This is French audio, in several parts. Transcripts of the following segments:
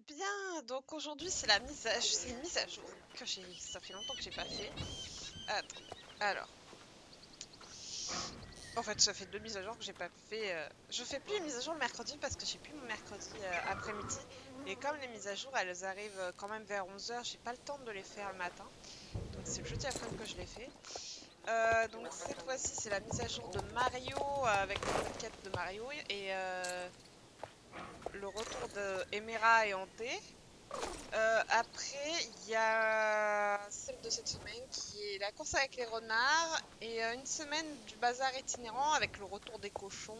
Bien, donc aujourd'hui c'est la mise à... c'est une mise à jour que j'ai... Ça fait longtemps que j'ai pas fait. Attends, alors... En fait, ça fait deux mises à jour que j'ai pas fait. Je fais plus les mises à jour le mercredi parce que j'ai plus mon mercredi après-midi. Et comme les mises à jour, elles arrivent quand même vers 11 h, j'ai pas le temps de les faire le matin. Donc c'est le jeudi après-midi que je les fais. Donc cette fois-ci, c'est la mise à jour de Mario avec les nouvelles quêtes de Mario et le retour de Emera et Hanté. Après, il y a celle de cette semaine qui est la course avec les renards et une semaine du bazar itinérant avec le retour des cochons,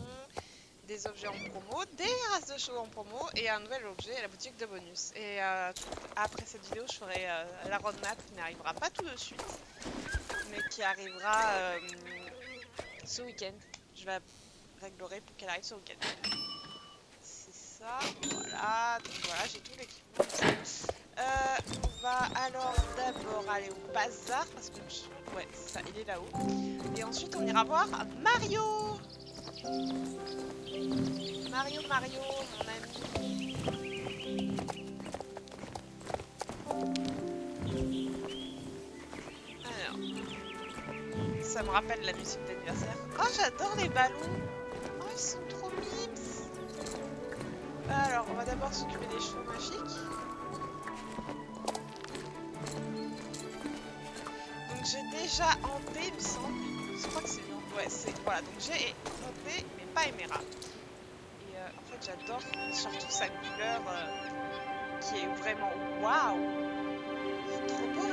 des objets en promo, des races de chevaux en promo et un nouvel objet à la boutique de bonus. Et après cette vidéo, je ferai la roadmap qui n'arrivera pas tout de suite, mais qui arrivera ce week-end. Je la réglerai pour qu'elle arrive ce week-end. C'est ça, voilà. Donc voilà, j'ai tout l'équipement. On va alors d'abord aller au bazar parce que ouais, c'est ça, il est là-haut. Et ensuite, on ira voir Mario. Mario, mon ami. Alors, ça me rappelle la musique d'anniversaire. Oh, j'adore les ballons. Oh, ils sont trop mimes. Alors, on va d'abord s'occuper des chevaux magiques. Donc, j'ai déjà Hanté, il me semble. Je crois que c'est non. Ouais, c'est voilà. Donc, j'ai Hanté, mais pas Emera. Et en fait, j'adore surtout sa couleur qui est vraiment waouh! C'est trop beau!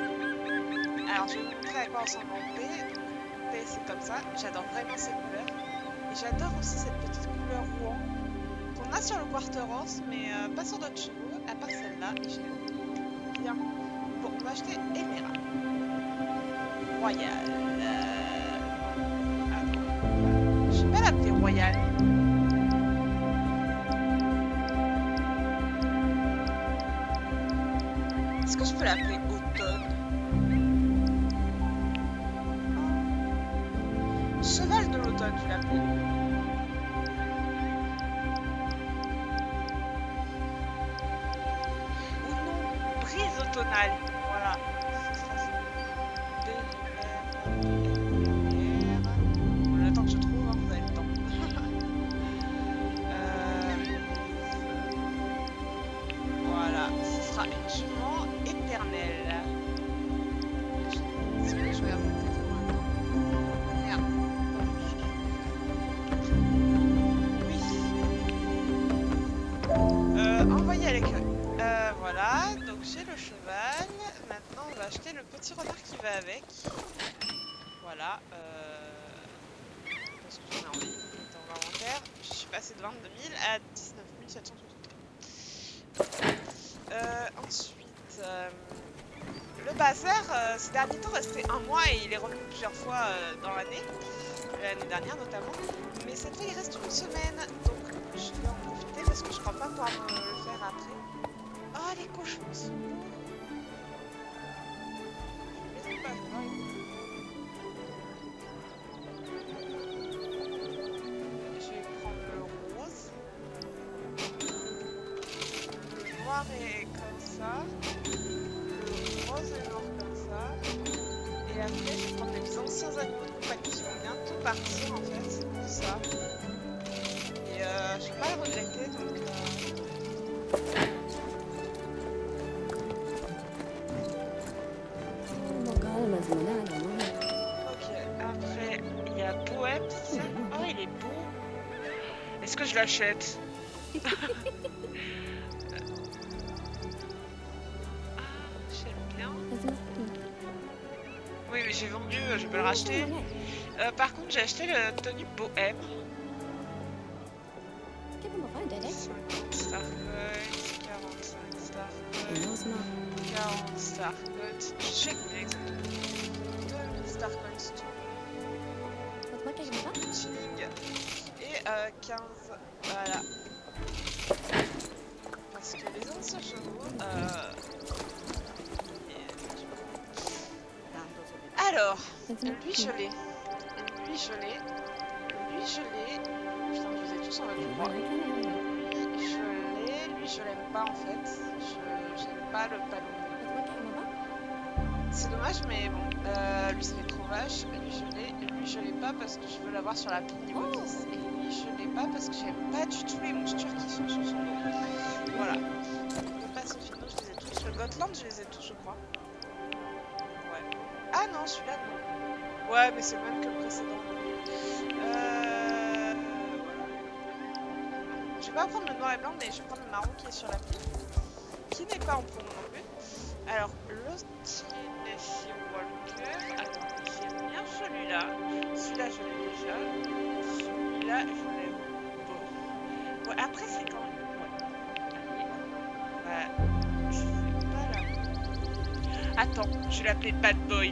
Alors, je vais vous montrer à quoi ressemble Hanté. Hanté, c'est comme ça. J'adore vraiment cette couleur. Et j'adore aussi cette petite couleur Rouen qu'on a sur le Quarter-Horse, mais pas sur d'autres chevaux, à part celle-là. Et j'ai bien. Bon, on va acheter Emera. Royal. Attends. Je vais pas l'appeler Royal. Est-ce que je peux l'appeler Automne? Oh. Cheval de l'automne, je l'appelle. Ou non, brise automnale. Voilà. Ce sera ça. Bon, le temps que je trouve, hein, vous avez le temps. Voilà, ce sera une jument éternelle. Je regarde mon téléphone maintenant. Merde. Oui. Envoyer à l'accueil. Voilà, donc j'ai le cheval. Maintenant, on va acheter le petit renard qui va avec. Voilà. Parce que j'en ai envie. Il est en inventaire. Je suis passée de 22 000 à 19 763. Ensuite, le bazar, ces derniers temps, restait un mois et il est revenu plusieurs fois dans l'année dernière notamment. Mais cette fois, il reste une semaine, donc je vais en profiter parce que je crois pas pouvoir me le faire après. Oh, les cochons sont beaux! Je les aime pas, j'adore les cochons. Je vais prendre le rose. Le noir est comme ça. Le rose est noir comme ça. Et après, je vais prendre les anciens animaux de compagnie qui vont bientôt partir en fait, c'est pour ça. Et je vais pas le regretter donc. Ok, après il y a Poème, c'est ça? Oh, il est beau! Est-ce que je l'achète? Ah, j'aime bien. Oui, mais j'ai vendu, je peux le racheter. Par contre, j'ai acheté le tenue Bohème. 50 Starcoins, 45 Starcoins, 40 Starcoins. Je sais combien exactement. 2000 Starcoins tuning. Et 15. Voilà. Parce que les anciens chevaux. Alors, lui je l'ai. Lui je l'ai. Lui je l'ai. Putain, je vous ai tous en même endroit. Lui je l'ai. Lui je l'aime pas en fait. J'aime pas le palomino. C'est dommage, mais bon. Lui, c'est trop vache. Lui, je l'ai. Lui, je l'ai pas parce que je veux l'avoir sur la pile niveau 10. Et lui, je l'ai pas parce que j'aime pas du tout les moustures qui sont sur son dos. Voilà. On passe au final, je les ai tous. Le Gotland, je les ai tous, je crois. Ouais. Ah non, celui-là, non. Ouais, mais c'est le même que le précédent. Voilà. Je vais pas prendre le noir et blanc, mais je vais prendre le marron qui est sur la pile. Qui n'est pas en promo non plus. Alors, l'autre Nessie Walker. Alors, j'aime bien celui-là. Celui-là, je l'ai déjà. Celui-là, je l'aime pas. Ouais, après, c'est quand même. Ouais. Je sais pas là. Attends, je vais l'appeler Bad Boy.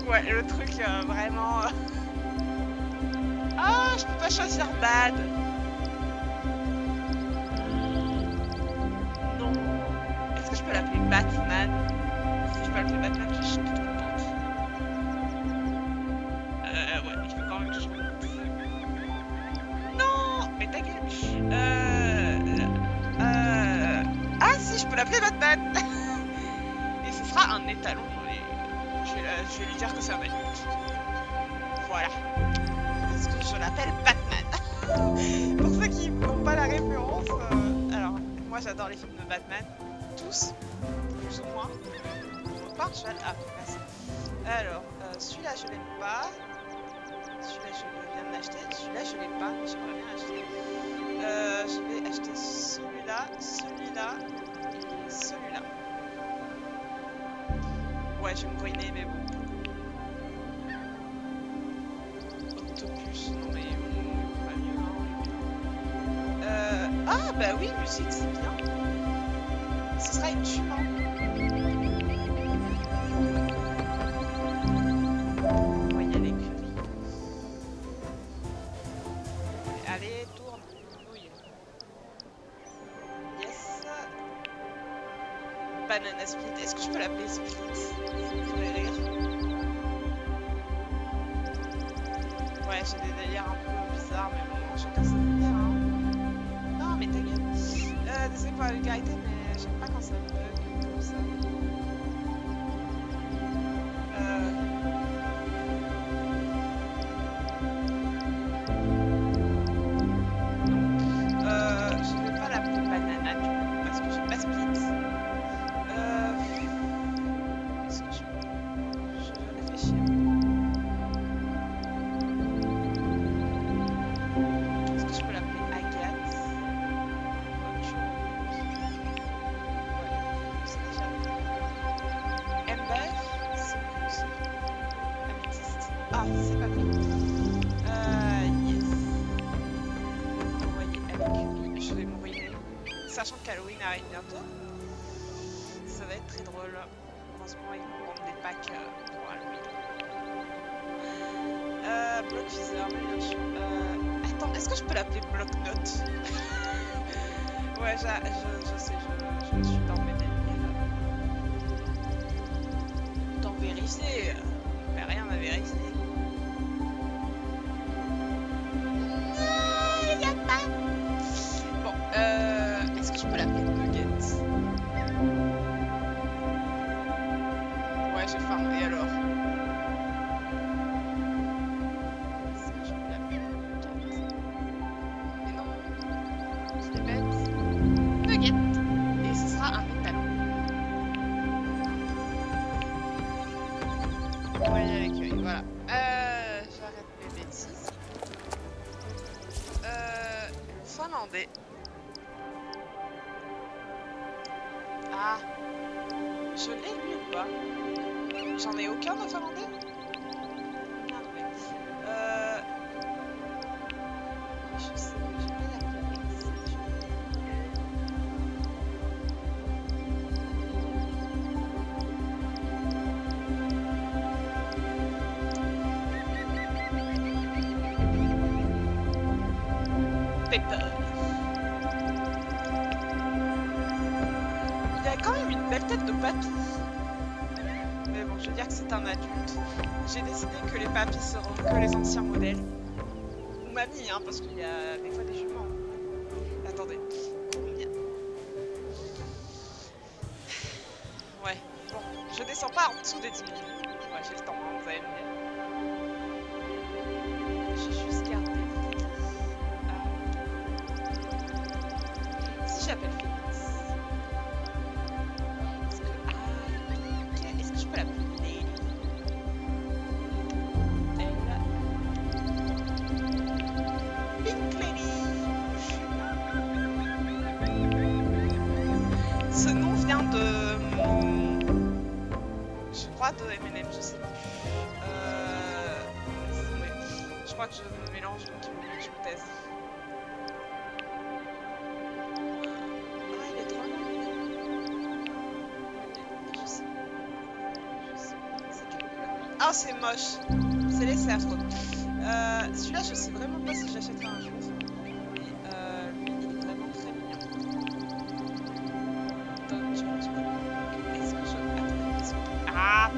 Ouais, le truc vraiment. Ah, je peux pas choisir Bad. Non. Est-ce que je peux l'appeler Batman? Si je peux l'appeler Batman, je suis toute contente. Ouais, il faut quand même que je compte. Non, mais ta gueule. Ah si, je peux l'appeler Batman. Et ce sera un étalon. Je vais lui dire que c'est un adulte. Voilà. Parce que je l'appelle Batman. Pour ceux qui n'ont pas la référence, alors, moi j'adore les films de Batman. Tous, plus ou moins. Pas un cheval. Ah, merci. Alors, celui-là je l'aime pas. Celui-là je viens de l'acheter. Celui-là je l'ai pas, mais j'aimerais bien acheter. Je vais acheter celui-là, celui-là et celui-là. Ouais, je vais me ruiner, mais bon. Octopus, non mais pas mieux, hein. Ah bah oui, musique, c'est bien. Ce sera une jument. On va y aller, l'écurie. Allez, tourne, nouille. Yes. Banana Split. Est-ce que je peux l'appeler Split? Ça me ferait rire. Ouais, j'ai des délires un peu bizarres, mais bon, chacun ses délires, hein. Non, mais ta gueule. Désolé pour la vulgarité, mais j'aime pas quand ça bug comme ça. Je vais pas l'appeler Banana du coup, parce que j'ai pas Split. Est-ce que je réfléchis. Est-ce que je peux l'appeler Agathe? Autre chose. Ouais, c'est déjà. Ember, c'est cool aussi. Améthyste. Ah, c'est pas pris. Yes. Envoyer avec lui. Je vais me ruiner. Sachant qu'Halloween arrive bientôt. Ça va être très drôle. Heureusement, ils vont vendre des packs pour Halloween. Blockvisor, mais bien sûr. Attends, est-ce que je peux l'appeler Blocknote? Ouais, je sais, je suis dans mes délires. Autant vérifier. Mais rien à vérifier. Non, il y a pas. Bon, est-ce que je peux l'appeler Nugget? Ouais, j'ai faim. Et alors? Est-ce que je peux l'appeler Nugget? Mais non, je l'ai bête. Nugget. Et ce sera un étalon. Ouais, il y a l'écurie, voilà. J'arrête mes bêtises. Finlandais. Ah, je l'ai lui ou pas? J'en ai aucun de finlandais? Merde, ouais. Je sais, je vais l'appeler Alexis. Pepper. Il a quand même une belle tête de papy. Mais bon, je veux dire que c'est un adulte. J'ai décidé que les papys seront que les anciens modèles. Ou mamie, hein, parce qu'il y a des fois des juments. Attendez. descends pas en dessous des 10 000. Ouais, j'ai le temps, hein, vous allez me dire. J'ai juste gardé. Si j'appelle Félix. Est-ce que je peux l'appeler Nelly? Pink Lady. Ce nom vient de... Je crois de M&M, je sais plus. Ouais. Je crois que je me mélange, donc je me taise. Ah, il est trop long. Je sais. C'est quelle couleur? Ah, c'est moche. C'est laissé affreux. Celui-là, je sais vraiment pas si je l'achèterai un jour. Mais lui, il est vraiment très mignon. Donc, est-ce que je... Attendez, est-ce que... Ah!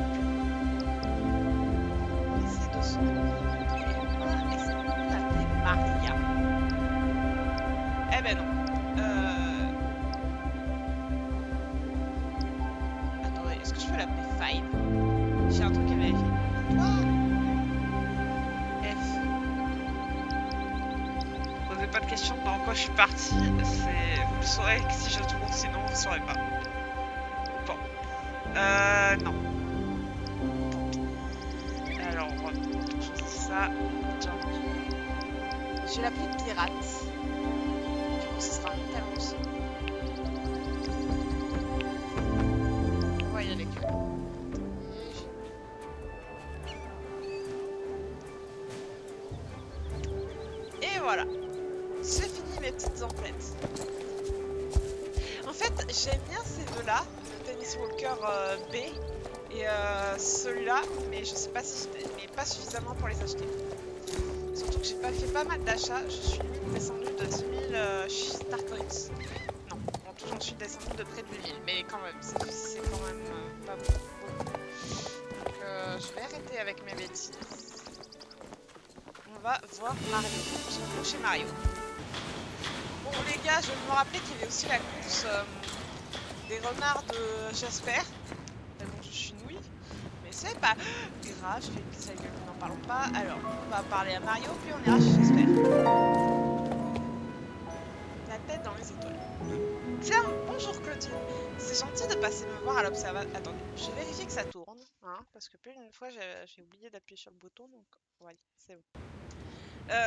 Essaye de se... Est-ce qu'on peut l'appeler Maria? Eh ben non. Attendez, est-ce que je peux l'appeler Five? J'ai un truc à vérifier. Toi? F. Posez pas de questions dans quoi je suis partie. Vous le saurez si je trouve, sinon vous ne saurez pas. Bon. Non. Alors, je dis ça. Je vais l'appeler Pirate. Du coup, ce sera un talent aussi. On va y aller. Et voilà. C'est fini mes petites emplettes. En fait, j'aime bien ces deux-là, le Tennis Walker B et celui-là, mais je sais pas si mais pas suffisamment pour les acheter. Surtout que j'ai pas fait pas mal d'achats, je suis descendue de 10 000 Star Coins. Non, en tout j'en suis descendue de près de 8 000, mais quand même, c'est quand même pas beaucoup. Donc je vais arrêter avec mes bêtises. On va voir Mario. Je vais chez Mario. Bon les gars, je vais me rappeler qu'il y a aussi la course des renards de Jasper. Bon, je suis nouille, mais c'est pas grave, je fais une pizza gueule, n'en parlons pas. Alors, on va parler à Mario, puis on ira chez Jasper. La tête dans les étoiles. Tiens, bonjour Claudine. C'est gentil de passer me voir à l'observatoire. Attendez, je vais vérifier que ça tourne, hein, parce que plus d'une fois j'ai oublié d'appuyer sur le bouton, donc voilà, c'est bon.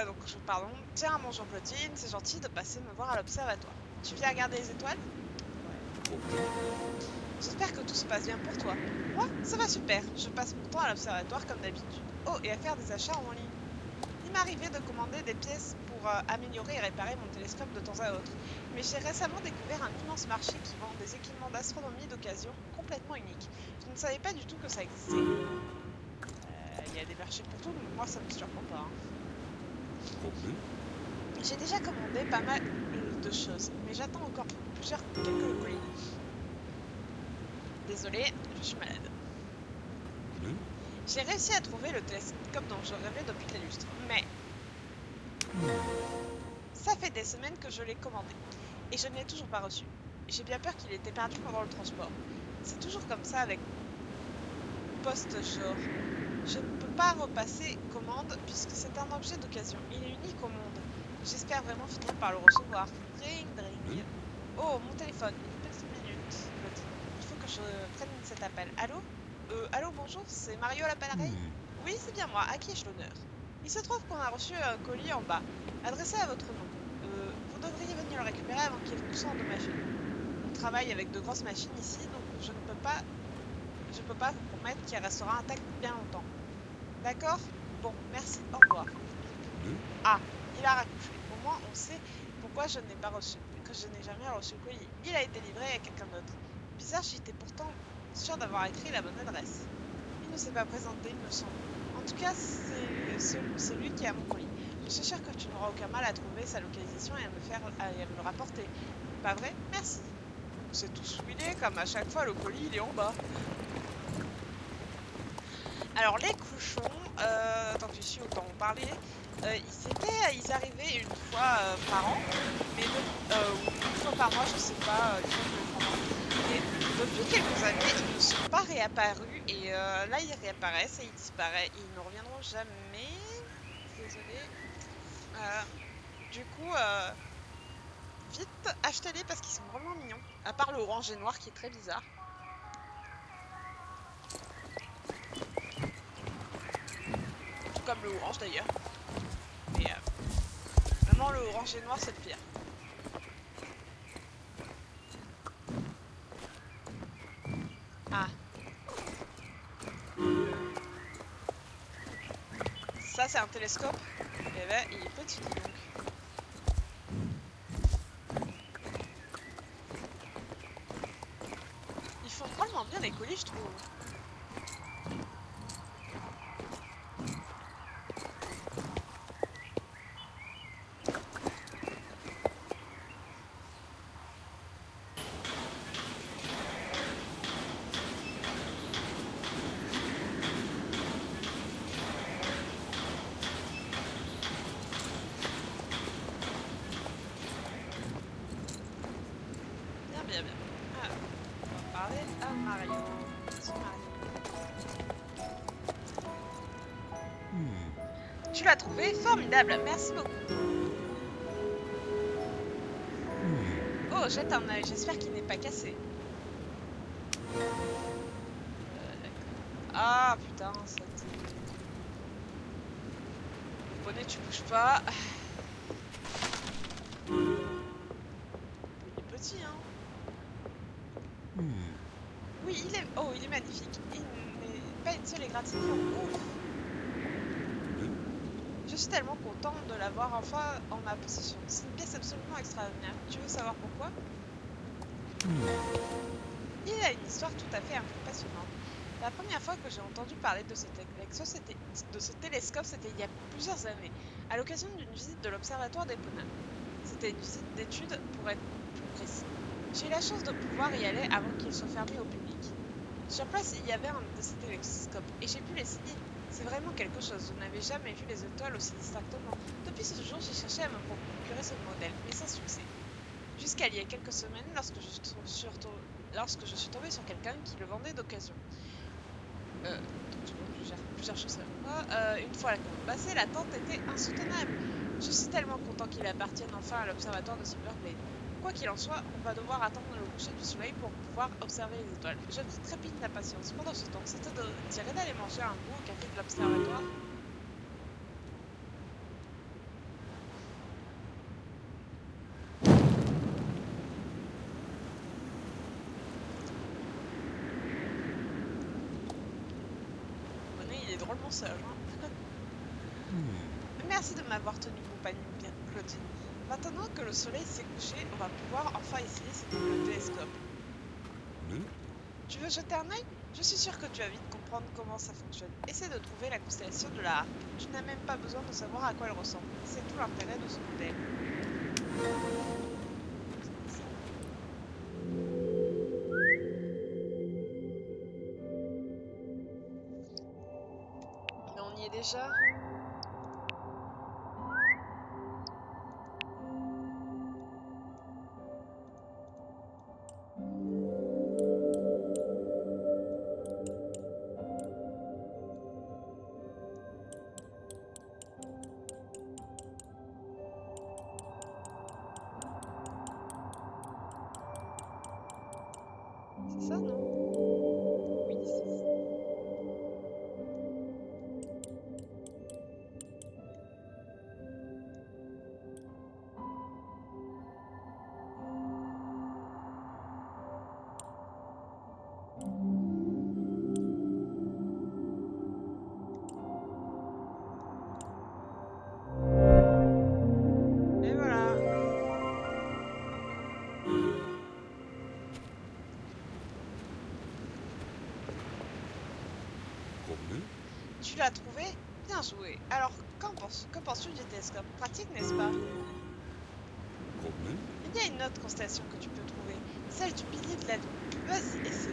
Donc, pardon. Tiens, bonjour Claudine, c'est gentil de passer me voir à l'observatoire. Tu viens regarder les étoiles? Ouais. J'espère que tout se passe bien pour toi. Moi, ça va super. Je passe mon temps à l'observatoire comme d'habitude. Oh, et à faire des achats en ligne. Il m'arrivait de commander des pièces pour améliorer et réparer mon télescope de temps à autre. Mais j'ai récemment découvert un immense marché qui vend des équipements d'astronomie d'occasion complètement uniques. Je ne savais pas du tout que ça existait. Il y a des marchés pour tout, donc moi ça me surprend pas. Hein. J'ai déjà commandé pas mal de choses, mais j'attends encore quelques colis. Désolée, je suis malade. J'ai réussi à trouver le télescope dont je rêvais depuis des lustres, mais ça fait des semaines que je l'ai commandé et je ne l'ai toujours pas reçu. J'ai bien peur qu'il ait été perdu pendant le transport. C'est toujours comme ça avec post-genre. Je ne peux pas repasser commande puisque c'est un objet d'occasion. Il est unique au monde. J'espère vraiment finir par le recevoir. Ring, ring. Oh, mon téléphone. Une petite minute. Il faut que je prenne cet appel. Allô? Allô, bonjour, c'est Mario à l'appareil? Oui, c'est bien moi. À qui ai-je l'honneur? Il se trouve qu'on a reçu un colis en bas, adressé à votre nom. Vous devriez venir le récupérer avant qu'il ne soit endommagé. On travaille avec de grosses machines ici, donc je ne peux pas vous promettre qu'il restera intact bien longtemps. D'accord? Bon, merci, au revoir. Ah, il a raccroché. Au moins, on sait pourquoi je n'ai pas reçu, que je n'ai jamais reçu le colis. Il a été livré à quelqu'un d'autre. Bizarre, j'étais pourtant sûre d'avoir écrit la bonne adresse. Il ne s'est pas présenté, il me semble. En tout cas, c'est lui qui a mon colis. Je suis sûre que tu n'auras aucun mal à trouver sa localisation et à me le rapporter. Pas vrai? Merci. C'est tout souillé, comme à chaque fois, le colis, il est en bas. Alors, les cochons, tant que je suis, autant en parler. Ils arrivaient une fois par an, mais ou une fois par mois, je sais pas, une fois que les Depuis quelques années, ils ne sont pas réapparus et là ils réapparaissent et ils disparaissent et ils ne reviendront jamais. Désolée. Euh, du coup, vite, achetez-les parce qu'ils sont vraiment mignons. À part le orange et noir qui est très bizarre. Tout comme le orange d'ailleurs. Mais vraiment le orange et noir c'est le pire. Ah, ça c'est un télescope. Eh ben, il est petit dis donc. Ils font drôlement bien les colis, je trouve. Bien, bien, bien. Alors, on va parler à Mario. Petit Mario. Tu l'as trouvé formidable, merci beaucoup. Oh, jette un œil, j'espère qu'il n'est pas cassé. D'accord. Ah putain, ça t'est... Poney, tu bouges pas. Il est petit, hein. Oui, il est... Oh, il est magnifique. Il n'est pas une seule égratignure. Ouf. Je suis tellement contente de l'avoir enfin en ma possession. C'est une pièce absolument extraordinaire. Tu veux savoir pourquoi? Il a une histoire tout à fait passionnante. La première fois que j'ai entendu parler de ce télescope, c'était il y a plusieurs années, à l'occasion d'une visite de l'observatoire d'Epona. C'était une visite d'étude pour être plus précis. J'ai eu la chance de pouvoir y aller avant qu'il soit fermé au public. Sur place, il y avait un de ces télescopes et j'ai pu l'essayer. C'est vraiment quelque chose. Je n'avais jamais vu les étoiles aussi distinctement. Depuis ce jour, j'ai cherché à me procurer ce modèle, mais sans succès. Jusqu'à il y a quelques semaines, lorsque je suis tombée sur quelqu'un qui le vendait d'occasion. Je gère plusieurs choses à la fois. Une fois la commande passée, l'attente était insoutenable. Je suis tellement content qu'il appartienne enfin à l'observatoire de Silverglade. Quoi qu'il en soit, on va devoir attendre le coucher du soleil pour pouvoir observer les étoiles. Je trépigne d'impatience. Pendant ce temps, ça te dirait d'aller manger un bout au café de l'observatoire? Bonnet, il est drôlement sage, hein. Merci de m'avoir tenu compagnie, bien, Claudine. Maintenant que le soleil s'est couché, on va pouvoir enfin essayer le télescope. Tu veux jeter un œil? Je suis sûre que tu vas vite comprendre comment ça fonctionne. Essaie de trouver la constellation de la Harpe. Tu n'as même pas besoin de savoir à quoi elle ressemble. C'est tout l'intérêt de ce modèle. Mais on y est déjà. C'est ça, non? Oui, c'est ça. Et voilà. Tu l'as trouvé? Bien joué. Alors, que penses-tu du télescope? Pratique, n'est-ce pas? Il y a une autre constellation que tu peux trouver, celle du pilier de la Lune. Vas-y, essaie.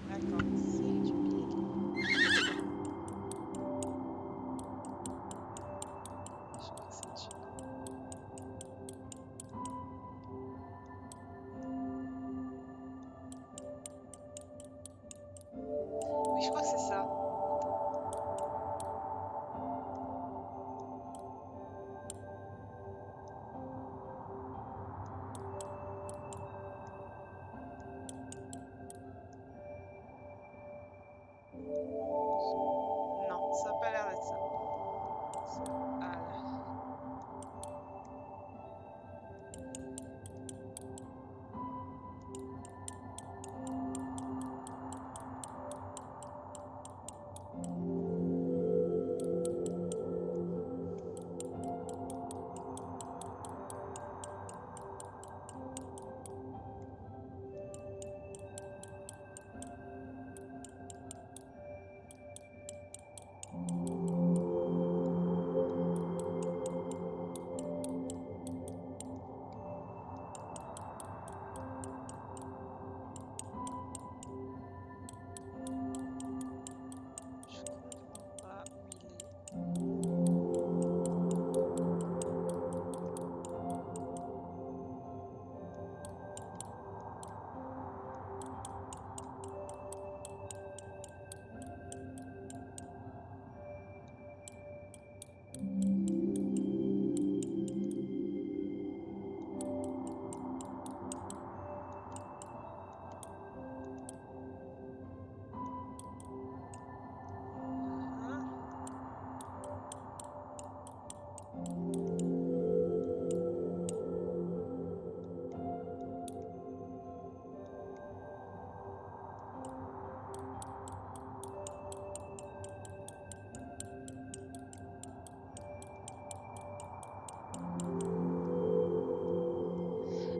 D'accord, celle du pilier de la Lune. Je crois que c'est dessus, non?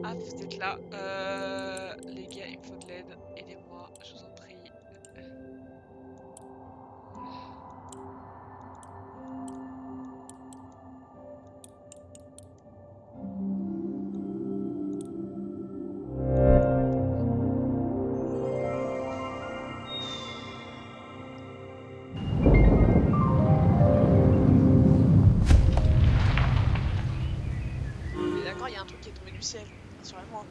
Ah, vous êtes là. Les gars, il me faut de l'aide. Aidez-moi, je vous en prie. Mais d'accord, il y a un truc qui est tombé du ciel. Rassurez-moi.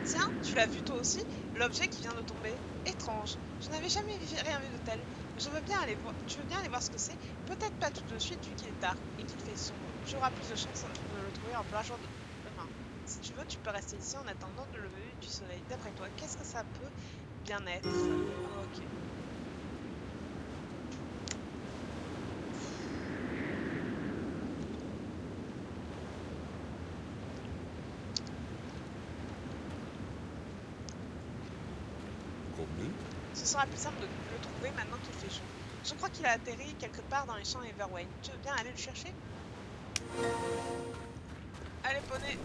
Tiens, tu l'as vu toi aussi? L'objet qui vient de tomber. Étrange. Je n'avais jamais rien vu de tel. Je veux bien aller voir. Tu veux bien aller voir ce que c'est? Peut-être pas tout de suite vu qu'il est tard et qu'il fait sombre. Tu auras plus de chance de le trouver en plein jour demain. Si tu veux, tu peux rester ici en attendant le lever du soleil. D'après toi, qu'est-ce que ça peut bien être? Ok. Ce sera plus simple de le trouver maintenant qu'il fait chaud. Je crois qu'il a atterri quelque part dans les champs Everwayne. Tu veux bien aller le chercher? Allez, poney.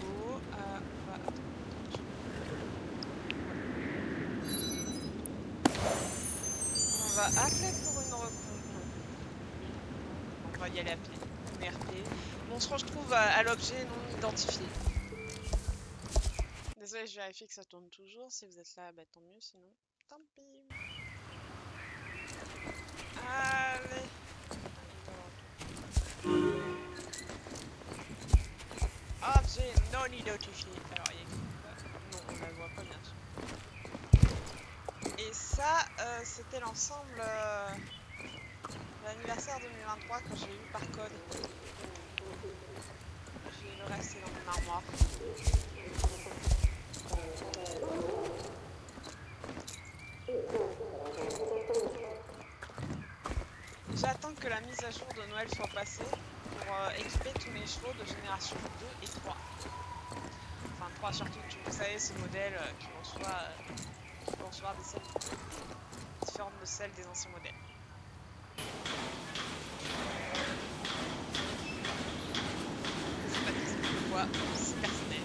Go. On va appeler pour une reconnaissance. Non. On va y aller à pied. On est RP. On se retrouve à l'objet non identifié. Désolé, je vérifie que ça tourne toujours. Si vous êtes là, bah, tant mieux. Sinon, tant pis. Allez. Objet non identifié. Alors, il y a écrit quoi? Non, on la voit pas, bien sûr. Et ça, c'était l'ensemble de l'anniversaire 2023 que j'ai eu par code. J'ai le reste, c'est dans mon armoire. J'attends que la mise à jour de Noël soit passée pour équiper tous mes chevaux de génération 2 et 3. Enfin 3 surtout, vous savez, ce modèle qui vont recevoir des selles différentes de celles des anciens modèles. C'est pas pourquoi, c'est personnel.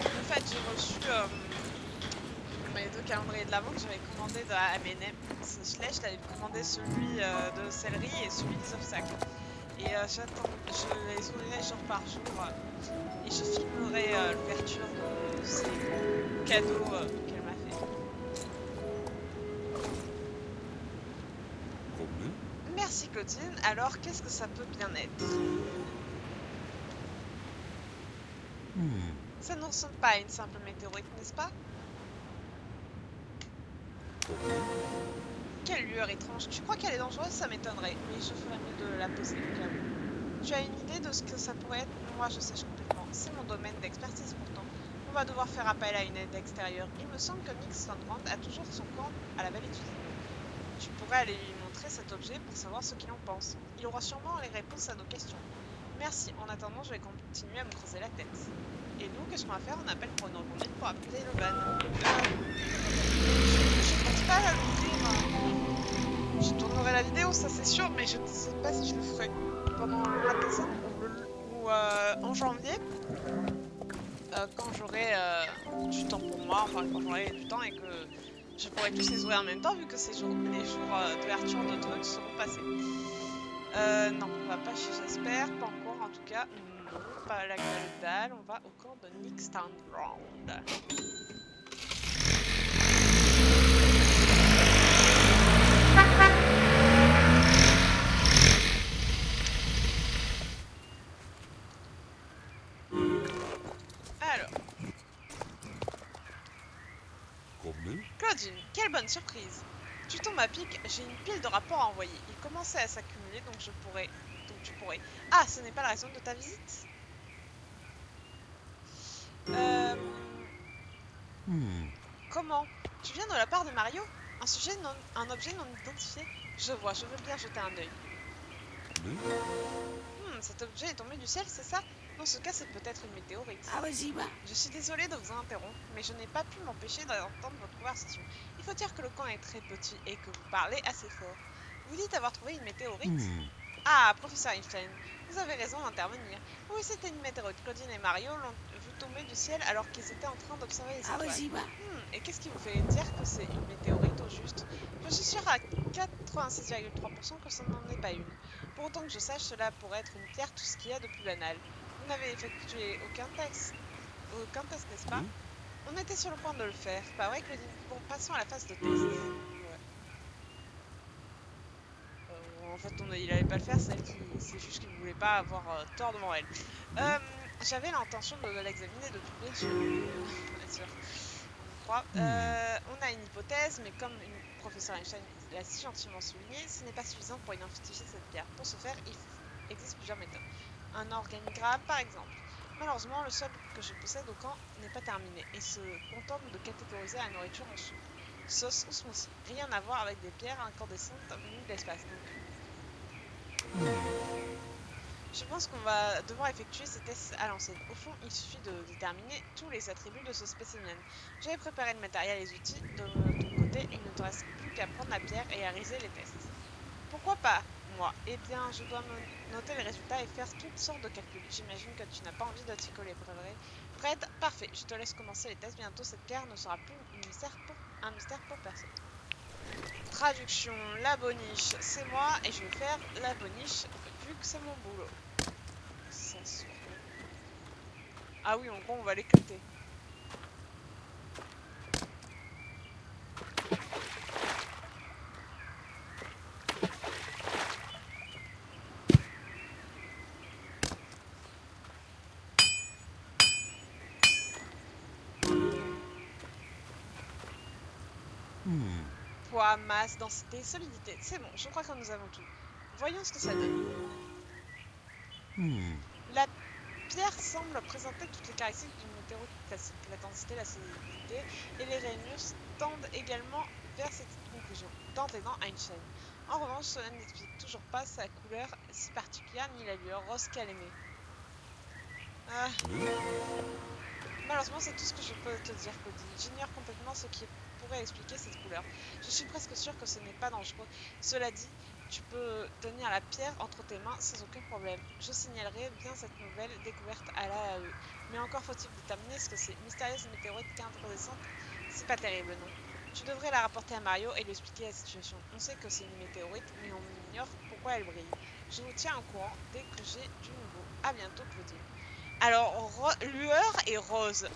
En fait, j'ai reçu mes deux calendriers de l'avant que j'avais commandé à M&M. Slash, j'avais commandé celui de céleri et celui des obstacles. Et je les ouvrirai jour par jour et je filmerai l'ouverture de ces cadeaux qu'elle m'a fait. Merci Claudine, alors qu'est-ce que ça peut bien être? Ça ne ressemble pas à une simple météorite, n'est-ce pas? Quelle lueur étrange. Tu crois qu'elle est dangereuse? Ça m'étonnerait, mais je ferais mieux de la poser au cas où. Tu as une idée de ce que ça pourrait être? Moi, je sèche complètement. C'est mon domaine d'expertise pourtant. On va devoir faire appel à une aide extérieure. Il me semble que Nick Sandbrand a toujours son camp à la vallée du Zénith. Tu pourrais aller lui montrer cet objet pour savoir ce qu'il en pense. Il aura sûrement les réponses à nos questions. Merci. En attendant, je vais continuer à me creuser la tête. Et nous, qu'est-ce qu'on va faire? On appelle pour une reconduite pour appeler le van. Je pense pas à l'ouvrir. Je tournerai la vidéo, ça c'est sûr, mais je ne sais pas si je le ferai pendant la descente ou en janvier, quand j'aurai du temps pour moi, enfin quand j'aurai du temps et que je pourrai tous les ouvrir en même temps vu que les jours d'ouverture de trucs seront passés. Non, on va pas chez Jasper, pas encore en tout cas. Non, pas à la dalle, on va au camp de Nick Sandbrand. Alors, Claudine, quelle bonne surprise! Tu tombes à pic, j'ai une pile de rapports à envoyer. Ils commençaient à s'accumuler, donc tu pourrais. Ah, ce n'est pas la raison de ta visite? Comment? Tu viens de la part de Mario? Un objet non identifié? Je vois, je veux bien jeter un œil. Cet objet est tombé du ciel, c'est ça? Dans ce cas, c'est peut-être une météorite. Je suis désolée de vous interrompre, mais je n'ai pas pu m'empêcher d'entendre votre conversation. Il faut dire que le camp est très petit et que vous parlez assez fort. Vous dites avoir trouvé une météorite? Ah, professeur Einstein, vous avez raison d'intervenir. Oui, c'était une météorite. Claudine et Mario l'ont vue tomber du ciel alors qu'ils étaient en train d'observer les étoiles. Et qu'est-ce qui vous fait dire que c'est une météorite au juste? Je suis sûre à 86,3% que ce n'en est pas une. Pour autant que je sache, cela pourrait être une pierre, tout ce qu'il y a de plus banal. Vous n'avez effectué aucun test, n'est-ce pas? On était sur le point de le faire, pas vrai, Claudine? Bon, passons à la phase de test. Ouais. En fait, il allait pas le faire, c'est juste qu'il voulait pas avoir tort devant elle. J'avais l'intention de l'examiner depuis bien sûr. Bien sûr, on y croit. On a une hypothèse, mais comme une professeure Einstein l'a si gentiment souligné, ce n'est pas suffisant pour identifier cette pierre. Pour ce faire, il existe plusieurs méthodes. Un organigramme, par exemple. Malheureusement, le seul que je possède au camp n'est pas terminé et se contente de catégoriser la nourriture en soupe, sauce ou smoothie. Rien à voir avec des pierres incandescentes venues de l'espace, donc. Je pense qu'on va devoir effectuer ces tests à l'ancienne. Au fond, il suffit de déterminer tous les attributs de ce spécimen. J'avais préparé le matériel et les outils. De ton côté, il ne te reste plus qu'à prendre la pierre et à réaliser les tests. Pourquoi pas, moi? Eh bien, je dois noter les résultats et faire toutes sortes de calculs. J'imagine que tu n'as pas envie de t'y coller, vrai? Prête? Parfait. Je te laisse commencer les tests. Bientôt, cette pierre ne sera plus un mystère pour personne. Traduction, la boniche, c'est moi et je vais faire la boniche vu que c'est mon boulot. Ça se trouve. Ah oui, en gros, on va l'éclater. Poids, masse, densité, solidité. C'est bon, je crois que nous avons tout. Voyons ce que ça donne. La pierre semble présenter toutes les caractéristiques d'une météorite classique. La densité, la solidité et les rainures tendent également vers cette conclusion, dans Einstein. En revanche, cela n'explique toujours pas sa couleur si particulière ni la lueur rose qu'elle émet. Ah. Malheureusement, c'est tout ce que je peux te dire, Cody. J'ignore complètement ce qui pourrait expliquer cette couleur. Je suis presque sûre que ce n'est pas dangereux. Cela dit, tu peux tenir la pierre entre tes mains sans aucun problème. Je signalerai bien cette nouvelle découverte à l'AAE. Mais encore faut-il déterminer ce que c'est. Mystérieuse météorite incandescente, c'est pas terrible, non? Tu devrais la rapporter à Mario et lui expliquer la situation. On sait que c'est une météorite, mais on ignore pourquoi elle brille. Je vous tiens au courant dès que j'ai du nouveau. À bientôt, Claudine. Alors, lueur et rose.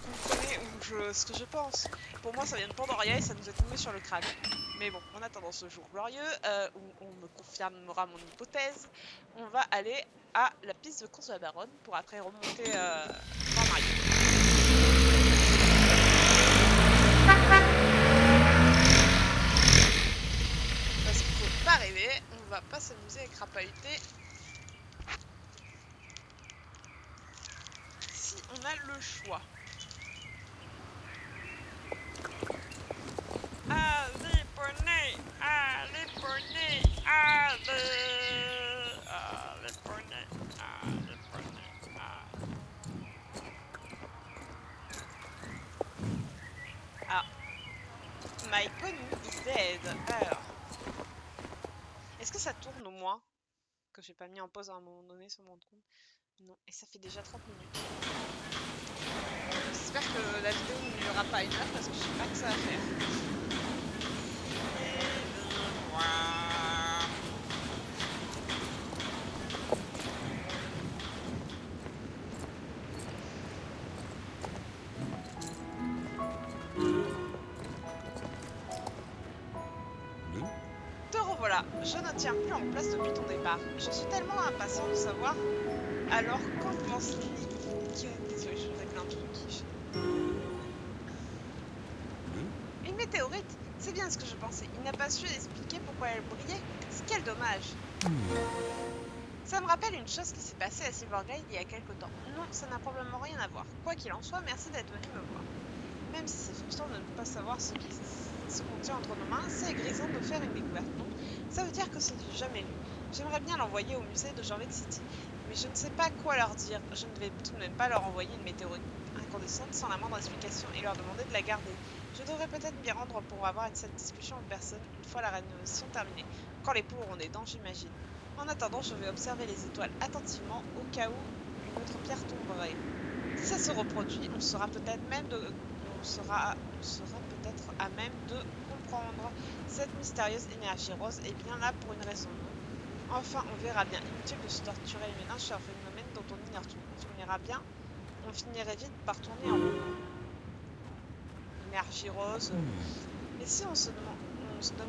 Vous comprenez ce que je pense. Pour moi, ça vient de Pandoria et ça nous est tombé sur le crâne. Mais bon, en attendant ce jour glorieux, où on me confirmera mon hypothèse, on va aller à la piste de course de la Baronne pour après remonter dans Mario. Parce qu'il faut pas rêver, on va pas s'amuser avec Rapahuté. Si on a le choix. Allez, poney! Allez, poney! Allez! Allez, poney! Allez, poney! Ah, my pony is dead. Alors, est-ce que ça tourne au moins? Que j'ai pas mis en pause à un moment donné sur mon compte. Non, et ça fait déjà 30 minutes. J'espère que la vidéo ne durera pas 1 heure parce que je sais pas que ça va faire. Te revoilà, je ne tiens plus en place depuis ton départ. Je suis tellement impatient de savoir. Alors, qu'en pense-t-il? Désolée, je fais plein de trucs. Une météorite? C'est bien ce que je pensais. Il n'a pas su expliquer pourquoi elle brillait. Quel dommage. Ça me rappelle une chose qui s'est passée à Silverglade il y a quelque temps. Non, ça n'a probablement rien à voir. Quoi qu'il en soit, merci d'être venu me voir. Même si c'est frustrant de ne pas savoir ce qui se contient entre nos mains, c'est grisant de faire une découverte, non? Ça veut dire que c'est du jamais lu. J'aimerais bien l'envoyer au musée de Jorvik City, mais je ne sais pas quoi leur dire. Je ne vais tout de même pas leur envoyer une météorite incandescente sans la moindre explication et leur demander de la garder. Je devrais peut-être m'y rendre pour avoir cette discussion en personne une fois la rénovation terminée. Quand les poules auront des dents, j'imagine. En attendant, je vais observer les étoiles attentivement au cas où une autre pierre tomberait. Si ça se reproduit, on sera peut-être peut-être à même de comprendre. Cette mystérieuse énergie rose est bien là pour une raison, non? Enfin, on verra bien. Inutile de se torturer les méninges sur un phénomène dont on ignore tout. On finira bien. On finirait vite par tourner en rond. Énergie rose. Mais si on se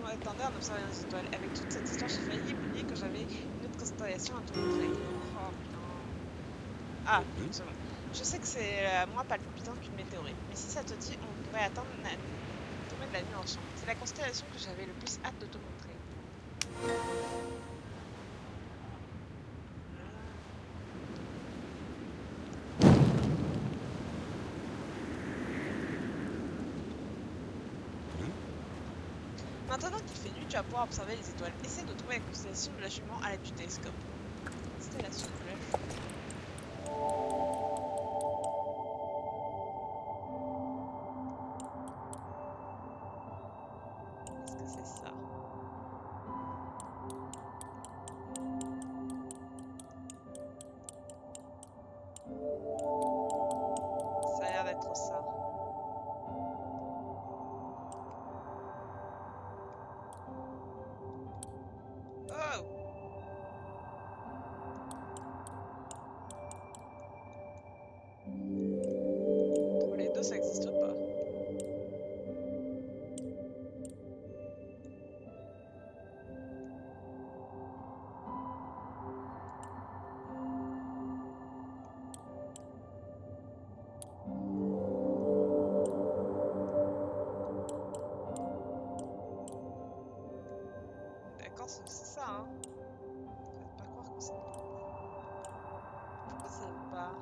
attendait à observer les étoiles. Avec toute cette histoire, j'ai failli oublier que j'avais une autre constellation à te montrer. Oh putain. Ah, c'est bon. Je sais que c'est moins palpitant qu'une météorite, mais si ça te dit, on pourrait attendre tomber de la nuit ensemble. C'est la constellation que j'avais le plus hâte de te montrer. Maintenant qu'il fait nuit, tu vas pouvoir observer les étoiles. Essaie de trouver la constellation de la jument à l'aide du télescope. Constellation de la jument. Est-ce que c'est ça? Ça a l'air d'être ça. Oh! Entre les deux, ça n'existe pas. D'accord, c'est ça, hein. Faites pas croire que ça ne veut pas. Pourquoi ça veut pas?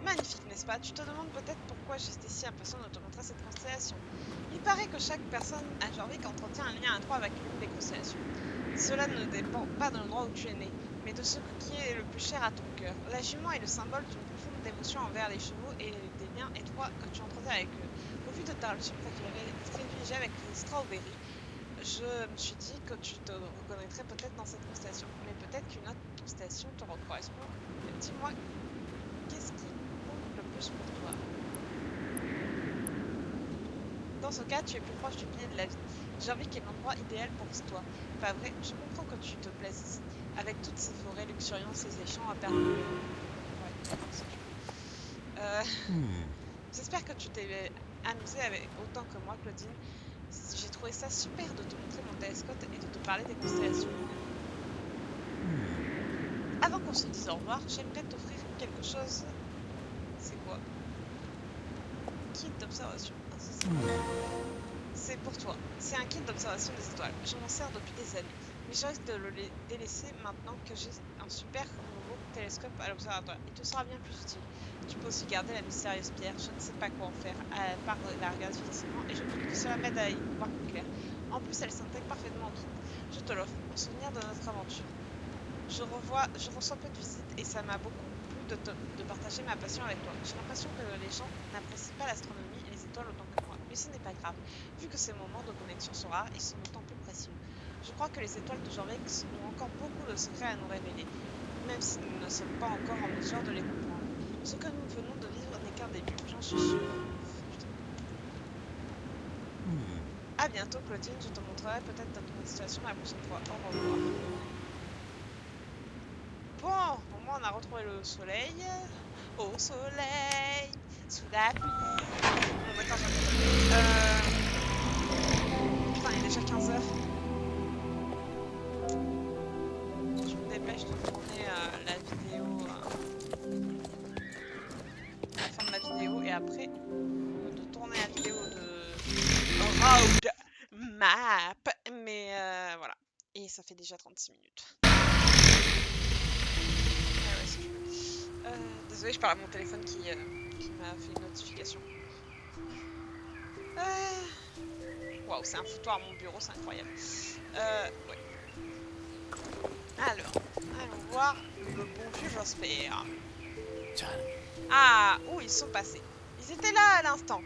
Magnifique, n'est-ce pas? Tu te demandes peut-être pourquoi j'étais si impatient de te montrer cette constellation. Il paraît que chaque personne à Jorvik entretient un lien étroit avec l'une des constellations. Cela ne dépend pas de l'endroit où tu es né, mais de ce qui est le plus cher à ton cœur. La jument est le symbole d'une profonde dévotion envers les chevaux et des liens étroits que tu entretiens avec eux. Au vu de ta relation privilégiée avec les Strawberry, je me suis dit que tu te reconnaîtrais peut-être dans cette constellation, mais peut-être qu'une autre constellation te correspond. Dis-moi, qu'est-ce qui compte le plus pour toi? Dans ce cas, tu es plus proche du pilier de la vie. Jorvik est l'endroit idéal pour toi. Pas vrai? Je comprends que tu te plaises ici, avec toutes ces forêts luxuriantes, ces champs à perdre. Ouais, euh, J'espère que tu t'es amusé avec autant que moi, Claudine. J'ai trouvé ça super de te montrer mon télescope et de te parler des constellations. Avant qu'on se dise au revoir, j'aimerais t'offrir quelque chose. C'est quoi? Kit d'observation. Ah, c'est ça. C'est pour toi. C'est un kit d'observation des étoiles. Je m'en sers depuis des années. Mais je risque de le délaisser maintenant que j'ai un super nouveau télescope à l'observatoire. Il te sera bien plus utile. Tu peux aussi garder la mystérieuse pierre. Je ne sais pas quoi en faire, à part la regarder physiquement, et je doute que cela m'aide à y voir plus clair. En plus, elle s'intègre parfaitement au kit. Je te l'offre, en souvenir de notre aventure. Je reçois peu de visites et ça m'a beaucoup plu de partager ma passion avec toi. J'ai l'impression que les gens n'apprécient pas l'astronomie et les étoiles autant que moi, mais ce n'est pas grave. Vu que ces moments de connexion sont rares, ils sont d'autant plus précieux. Je crois que les étoiles de Jorvik ont encore beaucoup de secrets à nous révéler, même si nous ne sommes pas encore en mesure de les comprendre. Ce que nous venons de vivre n'est qu'un début, j'en suis sûre. A bientôt, Claudine, je te montrerai peut-être notre situation la prochaine fois. Au revoir. Bon, au moins on a retrouvé le soleil. Au soleil, sous la pluie. Bon, attends, putain, il est déjà 15h. Je me dépêche de tourner la vidéo. La fin de la vidéo et après de tourner la vidéo de Road Map. Mais voilà. Et ça fait déjà 36 minutes. Ah ouais, si tu veux. Désolée, je parle à mon téléphone qui m'a fait une notification. Waouh, c'est un foutoir à mon bureau, c'est incroyable. Ouais. Alors, allons voir le bon vieux Jasper. Ah, où ils sont passés? Ils étaient là à l'instant.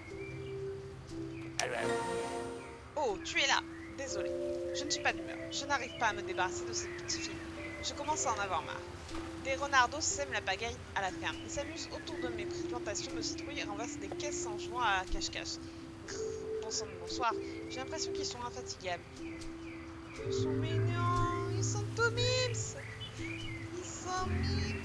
Oh, tu es là. Désolé. Je ne suis pas d'humeur. Je n'arrive pas à me débarrasser de ces petits filous. Je commence à en avoir marre. Des renardos sèment la pagaille à la ferme. Ils s'amusent autour de mes plantations de citrouilles et renversent des caisses en jouant à cache-cache. Bon sang de bonsoir. J'ai l'impression qu'ils sont infatigables. Ils sont mignons. Ils sont tout mimes. Ils sont mimes.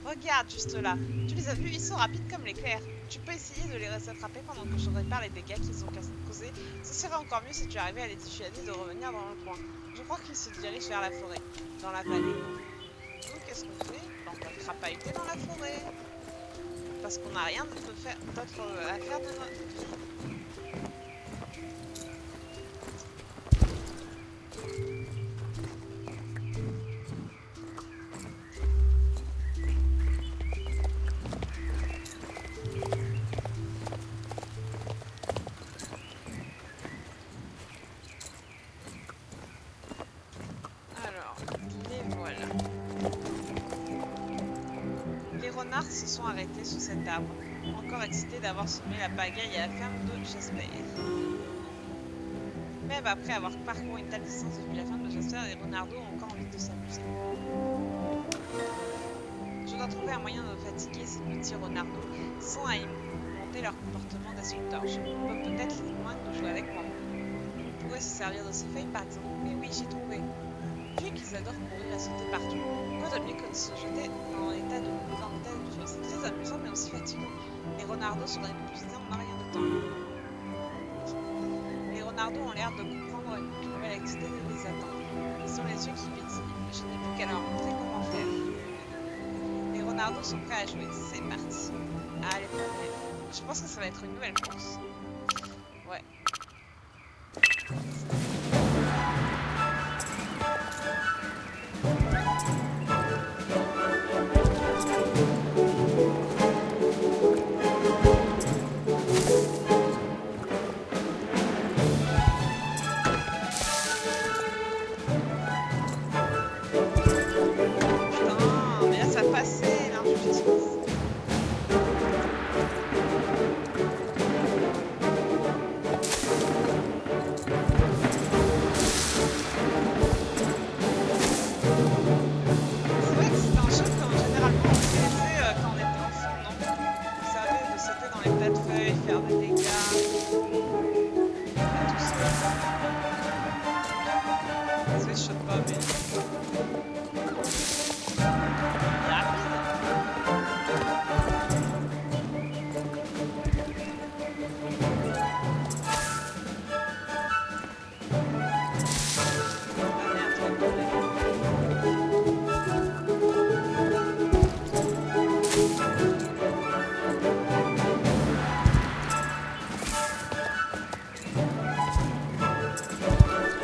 Regarde juste là. Tu les as vus, ils sont rapides comme l'éclair. Tu peux essayer de les attraper pendant que je répare les dégâts qu'ils ont causés. Ce serait encore mieux si tu arrivais à les dissuader de revenir dans le coin. Je crois qu'ils se dirigent vers la forêt, dans la vallée. Donc qu'est-ce qu'on fait? On va crapahuter dans la forêt. Parce qu'on n'a rien d'autre à faire de notre vie. Alors, les voilà. Les renards se sont arrêtés sous cet arbre, encore excités d'avoir semé la pagaille à la ferme de Jasper. Même après avoir parcouru une telle distance depuis la ferme de Jasper, les renardos ont encore envie de s'amuser. Je dois trouver un moyen de fatiguer ces petits renardos sans alimenter leur comportement d'insulteur. Je peux peut-être les convaincre de jouer avec moi. On pourrait se servir de ces feuilles par exemple. Mais oui, j'ai trouvé. Vu qu'ils adorent courir et sauter partout, quoi de mieux que de se jeter dans l'état de feu. C'est très amusant mais aussi fatigant. Les renardos seraient épuisés en un rien de temps. Les renardos ont l'air de comprendre une nouvelle activité les attend. Ils ont les yeux qui pétillent. Je n'ai plus qu'à leur montrer comment faire. Les renardos sont prêts à jouer. C'est parti. Allez, je pense que ça va être une nouvelle course. Ouais. Putain, mais là ça passait l'injustice. C'est vrai que c'est un jeu comme généralement on faisait quand on était enfant, non? On savait de sauter dans les tas de feuilles, faire des dégâts, et tout ça. Désolé, je saute pas, mais...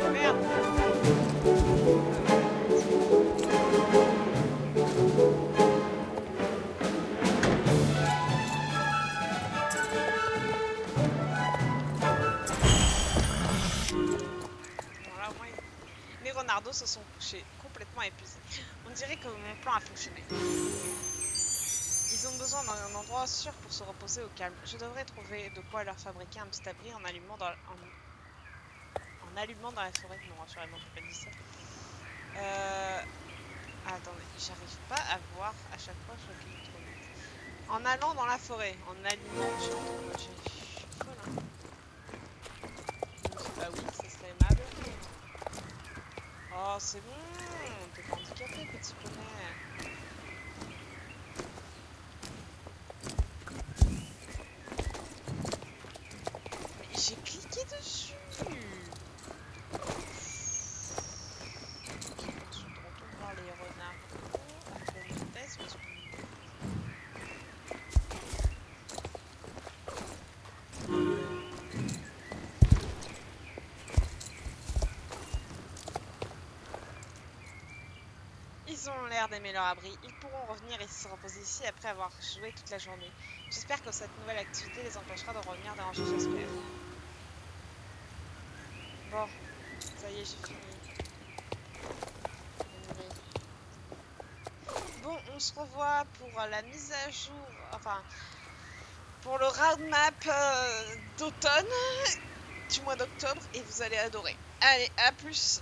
Il est rapide. Ah merde, je l'ai tombé. Merde. Voilà, au moins, les renardos se sont couchés, complètement épuisés. On dirait que mon plan a fonctionné. Ils ont besoin d'un endroit sûr pour se reposer au calme. Je devrais trouver de quoi leur fabriquer un petit abri en allumant dans la forêt. Non, rassurez-moi, j'ai pas dit ça. Attendez, j'arrive pas à voir à chaque fois, je clique trop vite. En allant dans la forêt, en allumant, je suis folle, hein. Bah oui, ça serait aimable. Oh, c'est bon, t'es pas handicapé, petit poney. Mais j'ai cliqué dessus. Je retourne voir les renards à quelle vitesse parce que... Ils ont l'air d'aimer leur abri. Ils pourront revenir et se reposer ici après avoir joué toute la journée. J'espère que cette nouvelle activité les empêchera de revenir déranger Jasper. Bon, ça y est, j'ai fini. on se revoit pour la mise à jour, enfin, pour le roadmap d'automne, du mois d'octobre, et vous allez adorer. Allez, à plus!